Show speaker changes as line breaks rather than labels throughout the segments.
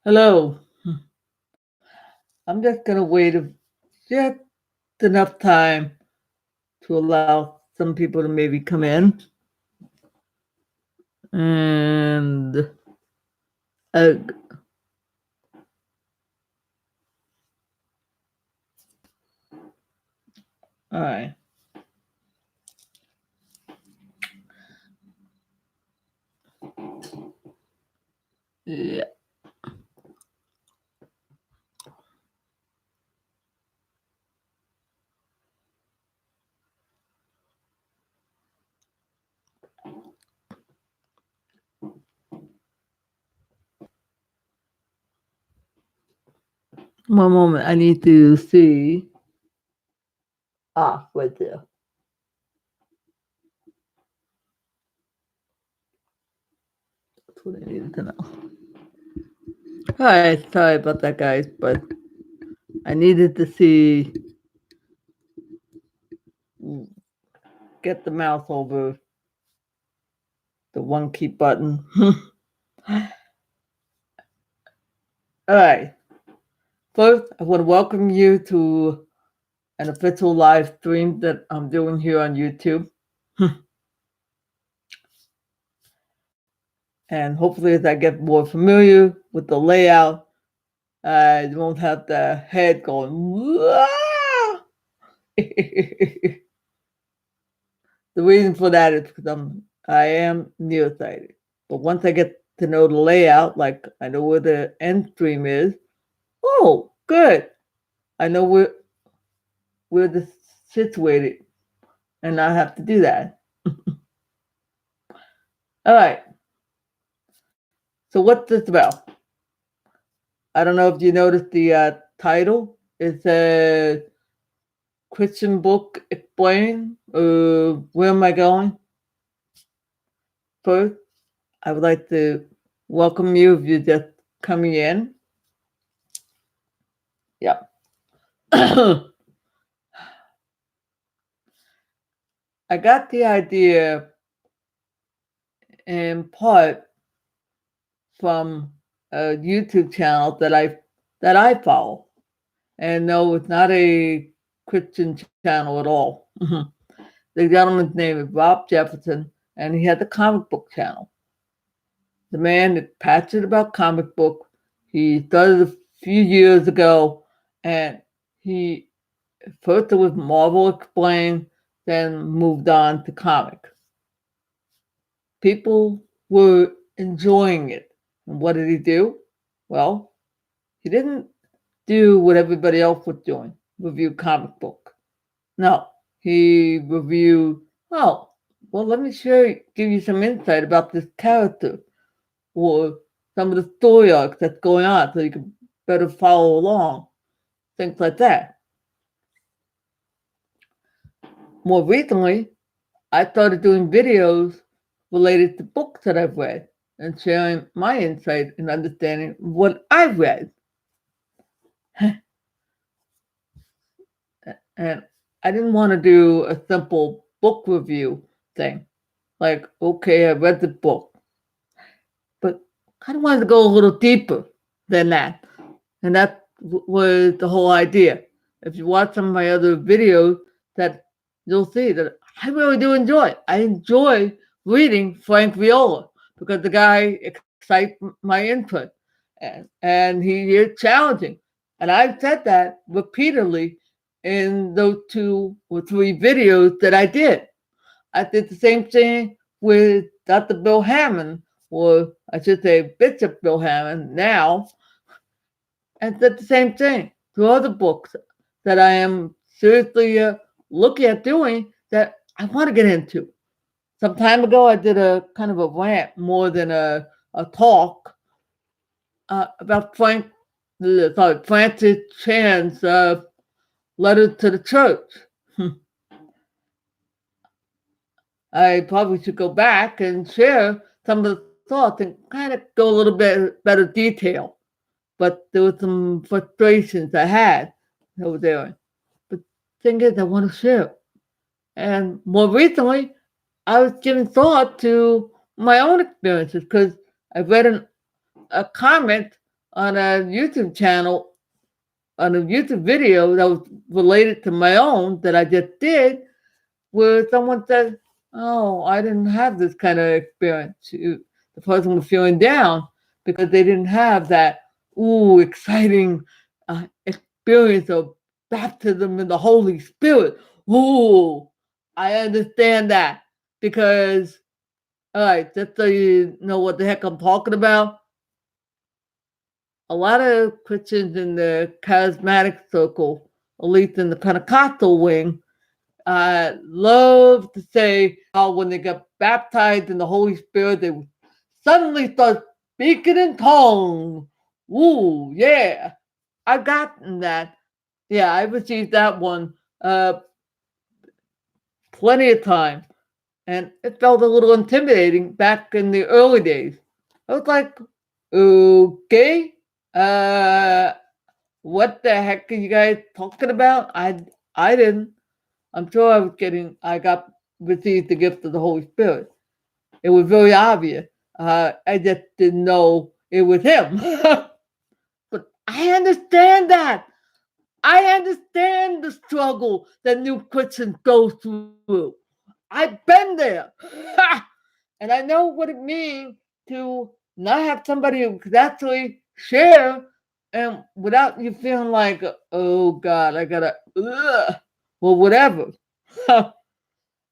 Hello. I'm just going to wait just enough time to allow some people to maybe come in. And uh, all right. Yeah. One moment. I need to see. Ah, right there. That's what I needed to know. All right. Sorry about that, guys, but I needed to see, get the mouse over the one key button. All right. First, I want to welcome you to an official live stream that I'm doing here on YouTube. And hopefully, as I get more familiar with the layout, I won't have the head going. "Wah!" The reason for that is because I am nearsighted. But once I get to know the layout, like I know where the end stream is, oh, good. I know where this situated, and I have to do that. All right. So what's this about? I don't know if you noticed the title. It says Christian book explain. Where am I going? First, I would like to welcome you if you're just coming in. Yeah. I got the idea in part from a YouTube channel that I follow. And no, it's not a Christian channel at all. The gentleman's name is Rob Jefferson, and he has a comic book channel. The man is passionate about comic book. He started a few years ago, and he first it was Marvel Explained, then moved on to comic. People were enjoying it. And what did he do? Well, he didn't do what everybody else was doing, review comic book. No, he reviewed, oh, well, let me give you some insight about this character or some of the story arcs that's going on so you can better follow along, things like that. More recently, I started doing videos related to books that I've read and sharing my insight and understanding what I've read. And I didn't want to do a simple book review thing. Like, okay, I read the book, but I kind of wanted to go a little deeper than that. And that was the whole idea. If you watch some of my other videos, that you'll see that I really do enjoy it. I enjoy reading Frank Viola because the guy excites my input and he is challenging. And I've said that repeatedly in those 2 or 3 videos that I did. I did the same thing with Dr. Bill Hammond, or I should say Bishop Bill Hammond now, and said the same thing to other books that I am seriously looking at doing that I want to get into. Some time ago, I did a kind of a rant more than a talk about Francis Chan's letter to the church. I probably should go back and share some of the thoughts and kind of go a little bit better detail. But there were some frustrations I had over there. But the thing is, I want to share. And more recently, I was giving thought to my own experiences because I read a comment on a YouTube channel, on a YouTube video that was related to my own that I just did, where someone said, "Oh, I didn't have this kind of experience." The person was feeling down because they didn't have that exciting experience of baptism in the Holy Spirit. Ooh, I understand that because, all right, just so you know what the heck I'm talking about, a lot of Christians in the charismatic circle, at least in the Pentecostal wing, love to say how when they got baptized in the Holy Spirit, they would suddenly start speaking in tongues. Ooh, yeah. I've gotten that. Yeah, I received that one plenty of times. And it felt a little intimidating back in the early days. I was like, okay, uh, what the heck are you guys talking about? I didn't. I'm sure I got received the gift of the Holy Spirit. It was very obvious. I just didn't know it was him. But I understand that. I understand the struggle that new Christians go through. I've been there. And I know what it means to not have somebody who could actually share and without you feeling like, oh God, I gotta, well, whatever.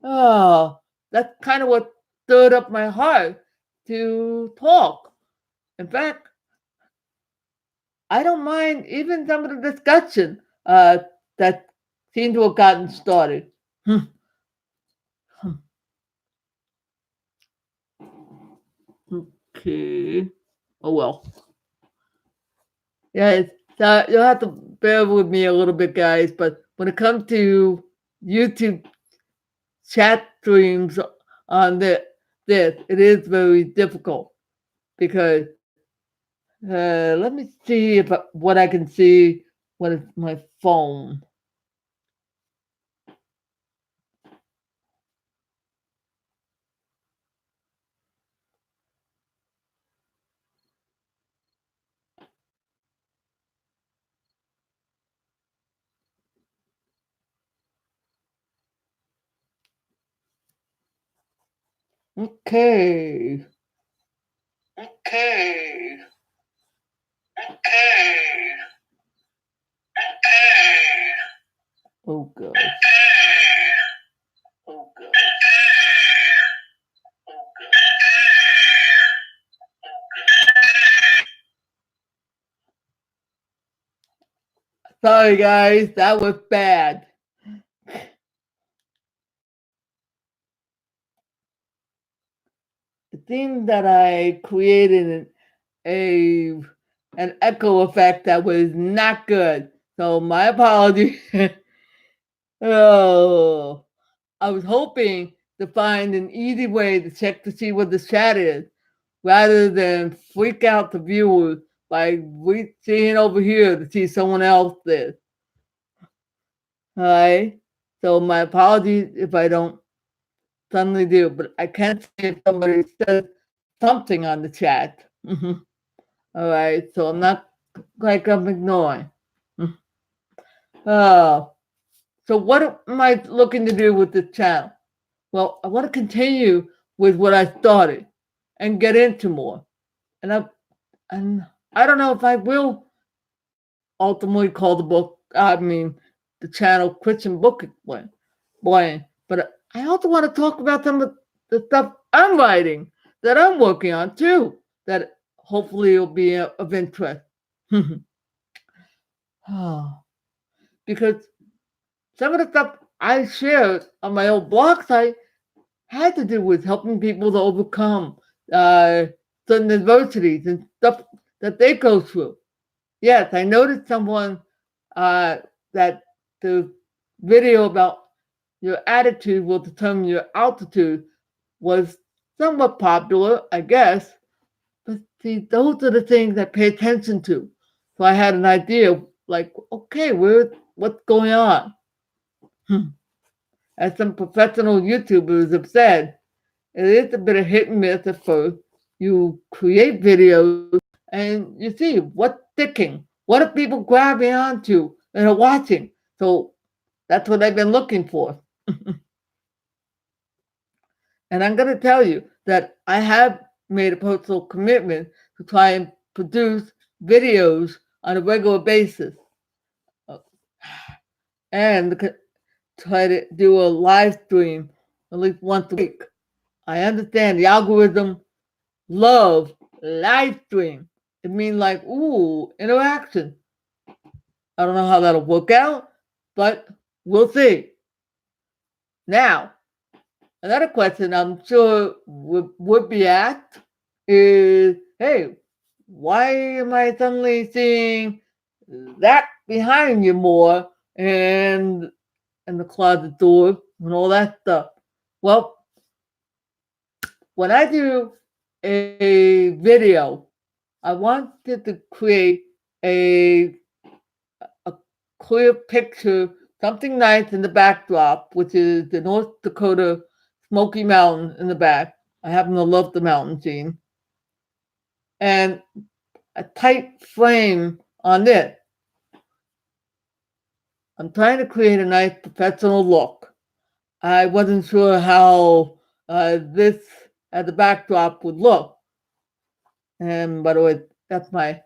Oh, that's kind of what stirred up my heart to talk. In fact, I don't mind even some of the discussion that seemed to have gotten started. Hmm, hmm, okay. Oh well. Yeah, you'll have to bear with me a little bit, guys. But when it comes to YouTube chat streams on this, it is very difficult because let me see what I can see with my phone. Okay. Okay. Okay. Oh God. Oh God. Sorry, guys, that was bad. The thing that I created a an echo effect that was not good. So my apologies. Oh, I was hoping to find an easy way to check to see what the chat is, rather than freak out the viewers by seeing over here to see someone else this. All right. So my apologies if I don't suddenly do, but I can see if somebody says something on the chat. All right. So I'm not like I'm ignoring. Oh, so what am I looking to do with this channel? Well, I want to continue with what I started and get into more. And and I don't know if I will ultimately call the channel Christian Book Explained. But I also want to talk about some of the stuff I'm writing that I'm working on too, that hopefully will be of interest. Oh, because some of the stuff I shared on my old blog site had to do with helping people to overcome uh, certain adversities and stuff that they go through. Yes, I noticed someone that the video about your attitude will determine your altitude was somewhat popular, I guess. But see, those are the things I pay attention to. So I had an idea, like, okay, what's going on? As some professional YouTubers have said, it is a bit of hit and miss at first. You create videos and you see what's sticking. What are people grabbing onto and are watching? So that's what I've been looking for. And I'm going to tell you that I have made a personal commitment to try and produce videos on a regular basis uh, and try to do a live stream at least once a week. I understand the algorithm love live stream. It means like, ooh, interaction. I don't know how that'll work out, but we'll see. Now, another question I'm sure would be asked is, hey, why am I suddenly seeing that behind you more and the closet door and all that stuff? Well, when I do a video, I wanted to create a a clear picture, something nice in the backdrop, which is the North Dakota Smoky Mountain in the back. I happen to love the mountain scene. And a tight frame on it. I'm trying to create a nice professional look. I wasn't sure how this as a backdrop would look. And by the way, that's my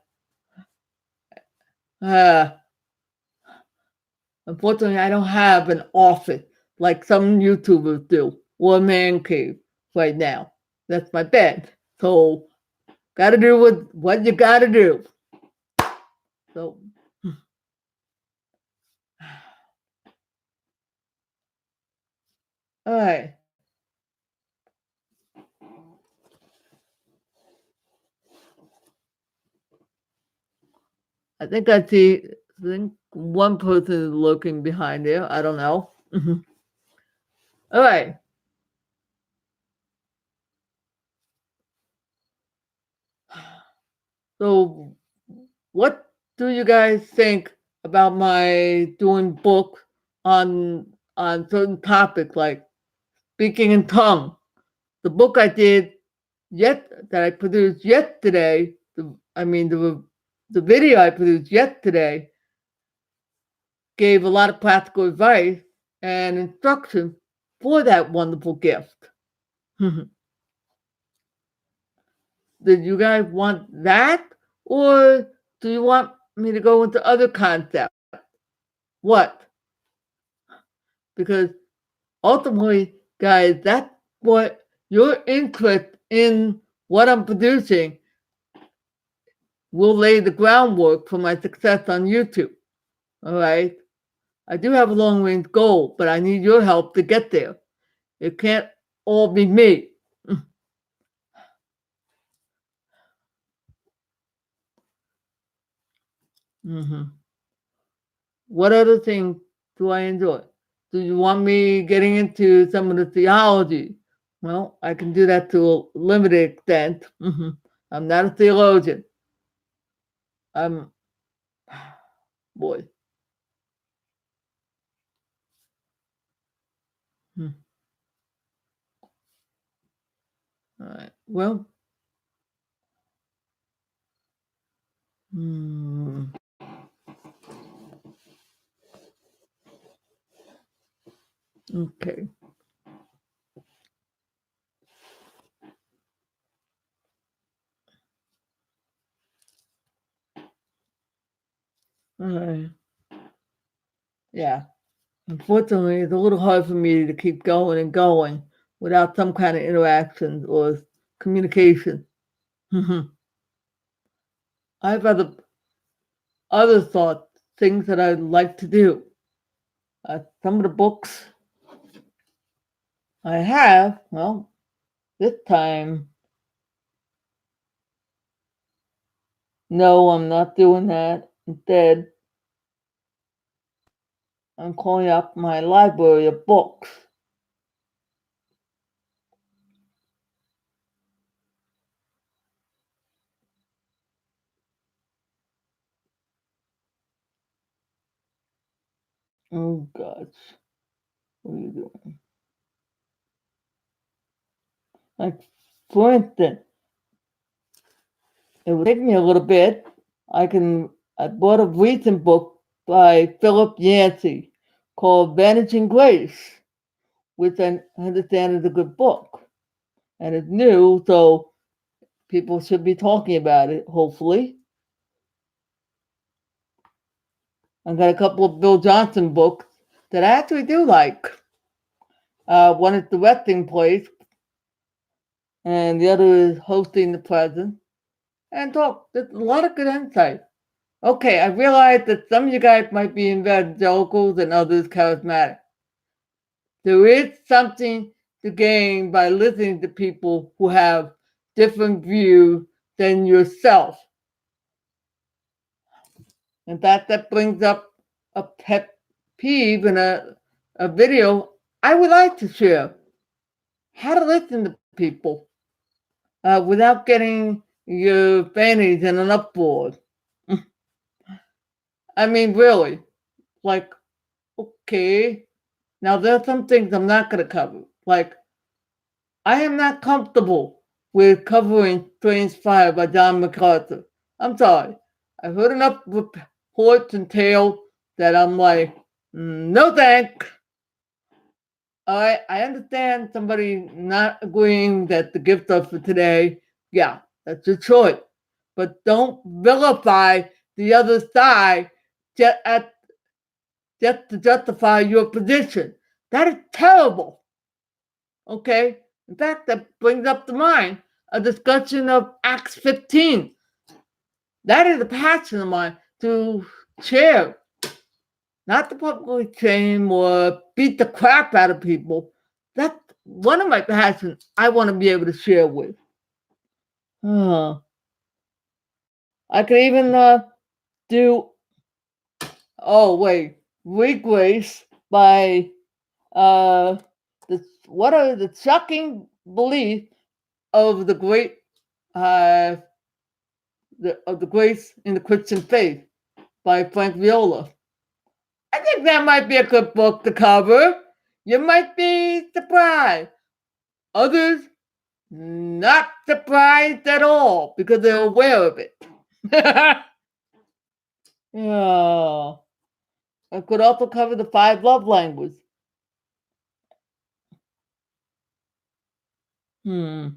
uh, unfortunately, I don't have an office like some YouTubers do or a man cave right now. That's my bed. So, gotta do what you gotta do. So, all right. I think one person is looking behind there. I don't know. All right. So, what do you guys think about my doing books on certain topics like speaking in tongue? The book I did yet that I produced yesterday, the video I produced yesterday gave a lot of practical advice and instruction for that wonderful gift. Did you guys want that? Or do you want me to go into other concepts? What? Because ultimately, guys, that's what your interest in what I'm producing will lay the groundwork for my success on YouTube. All right. I do have a long range goal, but I need your help to get there. It can't all be me. Hmm. What other things do I enjoy? Do you want me getting into some of the theology? Well, I can do that to a limited extent. I'm not a theologian. I'm, boy. Hmm. All right. Well, hmm, okay. All right. Yeah. Unfortunately, it's a little hard for me to keep going and going without some kind of interaction or communication. I have other thoughts, things that I'd like to do. Some of the books I have, well, this time, no, I'm not doing that. Instead, I'm calling up my library of books. Oh gosh, what are you doing? Like, for instance, It would take me a little bit. I bought a recent book by Philip Yancey called Vanishing Grace, which I understand is a good book. And it's new, so people should be talking about it, hopefully. I've got a couple of Bill Johnson books that I actually do like. One is The Resting Place, and the other is Hosting the Present. And talk, there's a lot of good insight. Okay, I realize that some of you guys might be evangelicals and others charismatic. There is something to gain by listening to people who have different views than yourself. In fact, that brings up a pet peeve in a video I would like to share. How to listen to people without getting your fannies in an uproar. I mean, really, like, okay. Now, there are some things I'm not going to cover. Like, I am not comfortable with covering Strange Fire by John MacArthur. I'm sorry. I've heard enough reports and tales that I'm like, no thanks. All right, I understand somebody not agreeing that the gifts are for today. Yeah, that's your choice. But don't vilify the other side just, just to justify your position. That is terrible. Okay? In fact, that brings up to mind a discussion of Acts 15. That is a passion of mine to share, not to publicly shame or beat the crap out of people. That's one of my passions I want to be able to share with. I could even do, oh, wait, Regrace by what are the shocking beliefs of the great uh, of the grace in the Christian faith by Frank Viola. I think that might be a good book to cover. You might be surprised. Others not surprised at all because they're aware of it. Yeah. I could also cover the 5 love languages. Hmm.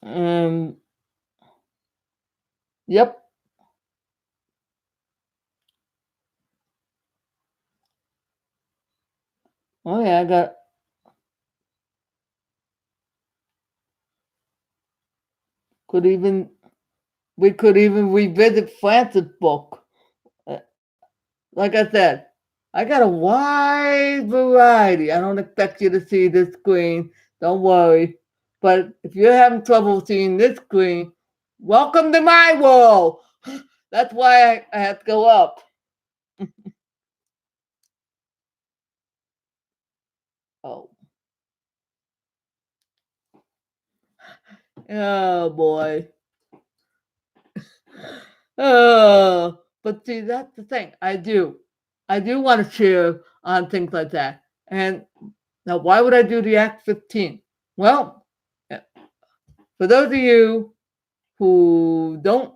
Um. Yep. Oh yeah, I got. Could even we could even revisit Francis' book. Uh, Like I said, I got a wide variety. I don't expect you to see this screen. Don't worry. But if you're having trouble seeing this screen, welcome to my world. That's why I have to go up. Oh, oh boy. Oh, but see, that's the thing. I do want to share on things like that. And now, why would I do the Act 15? Well, for those of you who don't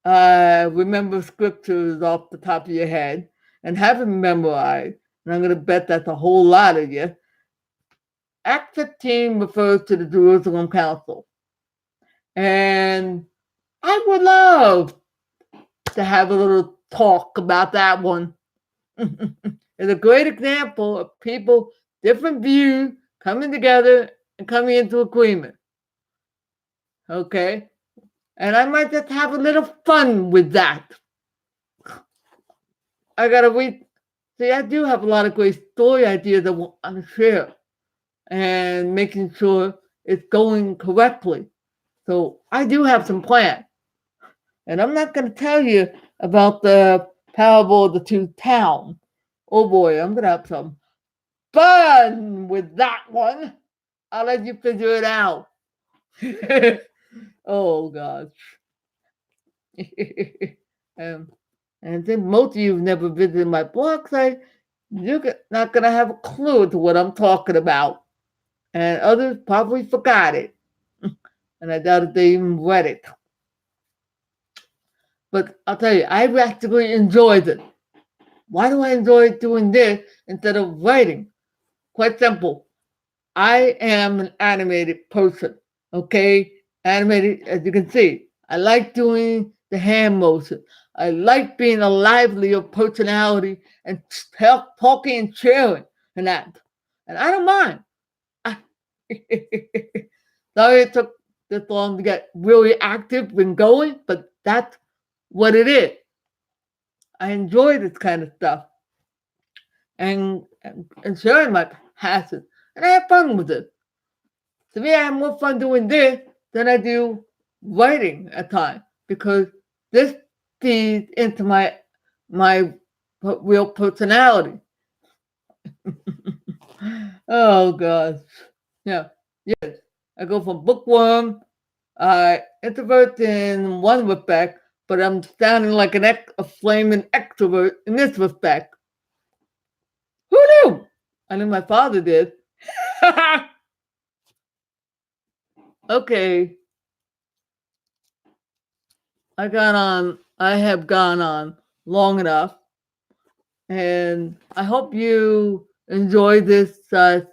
remember scriptures off the top of your head and haven't memorized, and I'm going to bet that's a whole lot of you, Act 15 refers to the Jerusalem Council. And I would love to have a little talk about that one. It's a great example of people, different views, coming together and coming into agreement. Okay? And I might just have a little fun with that. I gotta read. See, I do have a lot of great story ideas I want to share and making sure it's going correctly. So I do have some plans. And I'm not going to tell you about the parable of the 2 towns. Oh boy, I'm going to have some fun with that one. I'll let you figure it out. Oh gosh. um, and since most of you have never visited my blog site, you're not going to have a clue to what I'm talking about. and others probably forgot it. And I doubt if they even read it. But I'll tell you, I actually enjoyed it. Why do I enjoy doing this instead of writing? Quite simple. I am an animated person. Okay? Animated, as you can see. I like doing the hand motion. I like being a livelier personality and talking and cheering and that. And I don't mind. I, sorry it took this long to get really active and going, but that's what it is. I enjoy this kind of stuff and sharing my passion. And I have fun with it. To me, I have more fun doing this than I do writing at times because this feeds into my real personality. Oh gosh, yeah, yes. I go from bookworm, introvert in one respect, but I'm sounding like a flaming extrovert in this respect. Who knew? I knew my father did. Okay, I have gone on long enough, and I hope you enjoy this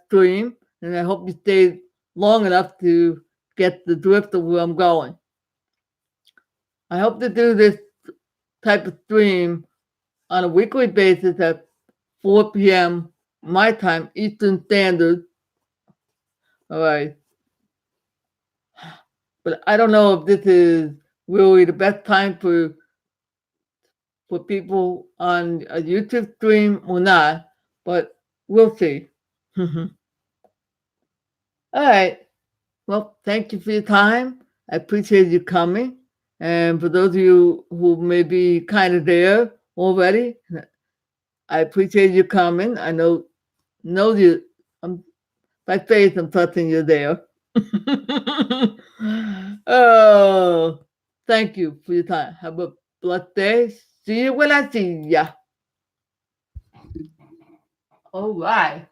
stream, and I hope you stay long enough to get the drift of where I'm going. I hope to do this type of stream on a weekly basis at 4 p.m. my time, Eastern Standard. All right. But I don't know if this is really the best time for people on a YouTube stream or not, but we'll see. All right. Well, thank you for your time. I appreciate you coming. And for those of you who may be kind of there already, I appreciate you coming. I know you. By faith, I'm trusting you're there. Oh, thank you for your time. Have a blessed day. See you when I see ya. All right.